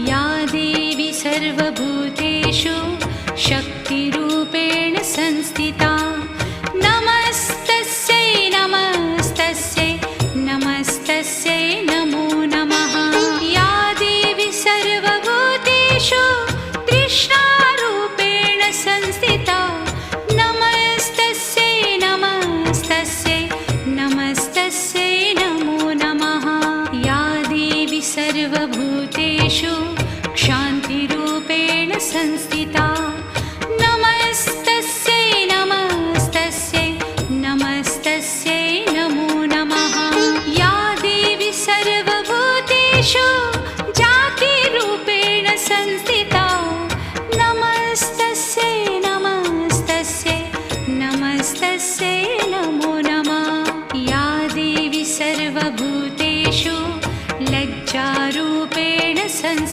या देवी सर्वभूतेषु शक्तिरूपेण संस्थिता नमस्तस्यै नमस्तस्यै नमस्तस्यै नमो नमः। या देवी सर्वभूतेषु तृष्णारूपेण संस्थिता नमस्तस्यै नमस्तस्यै नमस्तस्यै नमो नमः। या देवी सर्वभूतेषु क्षान्तिरूपेण संस्थिता